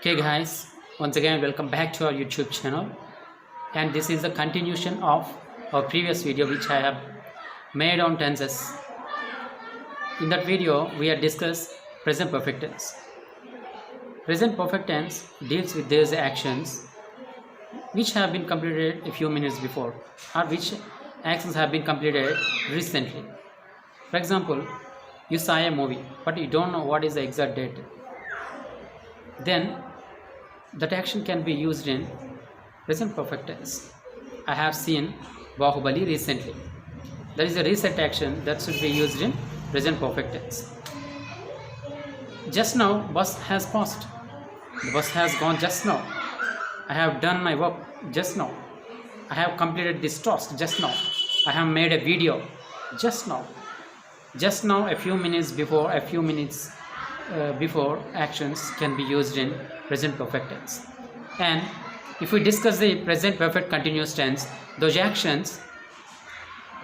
Hey guys, once again welcome back to our YouTube channel, and this is the continuation of our previous video which I have made on tenses. In that video we have discussed present perfect tense. Present perfect tense deals with those actions which have been completed a few minutes before or which actions have been completed recently. For example, you saw a movie but you don't know what is the exact date. Then that action can be used in present perfect tense. I have seen Bahubali recently. That is a recent action that should be used in present perfect tense. Just now bus has passed. The bus has gone just now. I have done my work just now. I have completed this task just now. I have made a video just now. Just now, a few minutes before, before actions can be used in present perfect tense. And if we discuss the present perfect continuous tense, those actions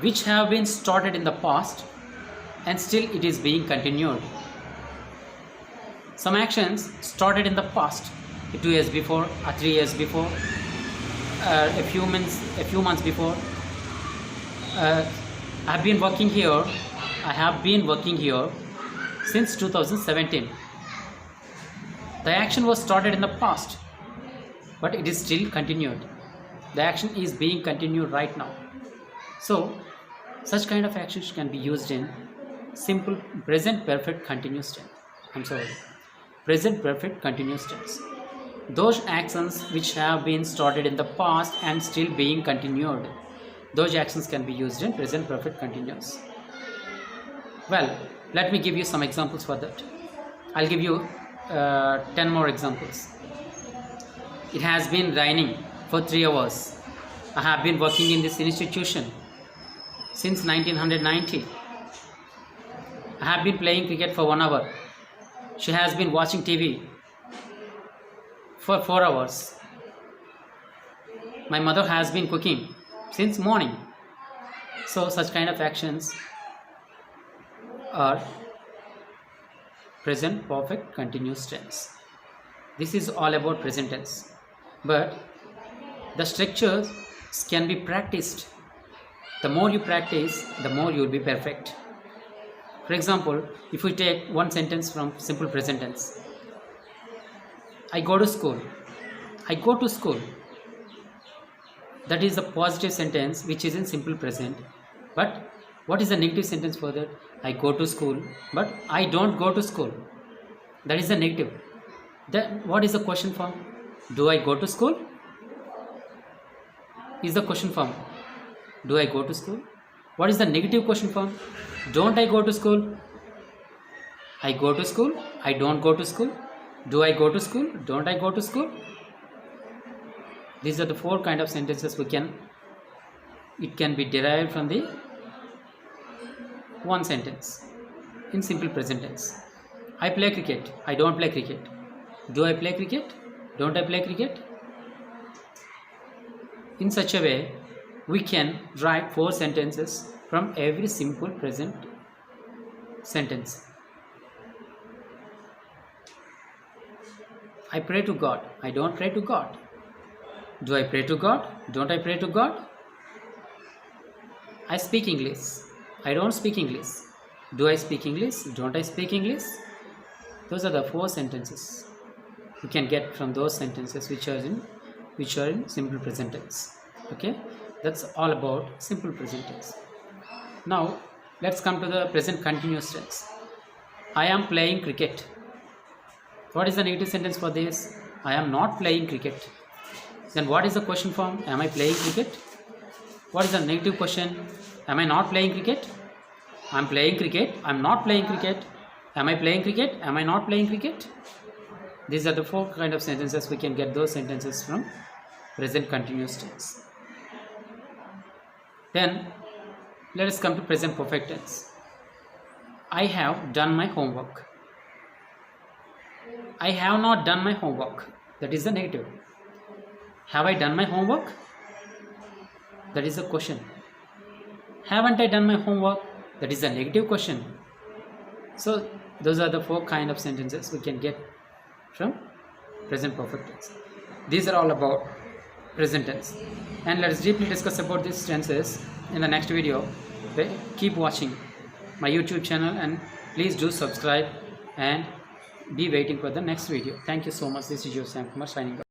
which have been started in the past and still it is being continued. Some actions started in the past, 2 years before or 3 years before, a few months before. I have been working here since 2017. The action was started in the past, but it is still continued. The action is being continued right now. So such kind of actions can be used in simple present perfect continuous tense. Present perfect continuous tense. Those actions which have been started in the past and still being continued, those actions can be used in present perfect continuous. Well, let me give you some examples for that. I'll give you 10 more examples. It has been raining for 3 hours. I have been working in this institution since 1990. I have been playing cricket for 1 hour. She has been watching TV for 4 hours. My mother has been cooking since morning. So such kind of actions are present perfect continuous tense. This is all about present tense, but the structures can be practiced. The more you practice, the more you will be perfect. For example, if we take one sentence from simple present tense, I go to school. I go to school. That is the positive sentence which is in simple present. But what is the negative sentence for that? I go to school, but I don't go to school. That is the negative. Then what is the question form? Do I go to school? Is the question form. Do I go to school? What is the negative question form? Don't I go to school? I go to school. I don't go to school. Do I go to school? Don't I go to school? These are the 4 kind of sentences it can be derived from the one sentence in simple present tense. I play cricket. I don't play cricket. Do I play cricket? Don't I play cricket? In such a way, we can write 4 sentences from every simple present sentence. I pray to God. I don't pray to God. Do I pray to God? Don't I pray to God? I speak English. I don't speak English. Do I speak English? Don't I speak English? Those are the 4 sentences you can get from those sentences which are in simple present tense. Okay, that's all about simple present tense. Now let's come to the present continuous tense. I am playing cricket. What is the negative sentence for this? I am not playing cricket. Then what is the question form? Am I playing cricket? What is the negative question? Am I not playing cricket? I'm playing cricket. I'm not playing cricket. Am I playing cricket? Am I not playing cricket? These are the 4 kind of sentences we can get those sentences from present continuous tense. Then let us come to present perfect tense. I have done my homework. I have not done my homework. That is the negative. Have I done my homework? That is the question. Haven't I done my homework? That is a negative question. So those are the 4 kind of sentences we can get from present perfect tense. These are all about present tense, and let's deeply discuss about these tenses in the next video. Keep watching my YouTube channel and please do subscribe and be waiting for the next video. Thank you so much. This is your Sam Kumar signing off.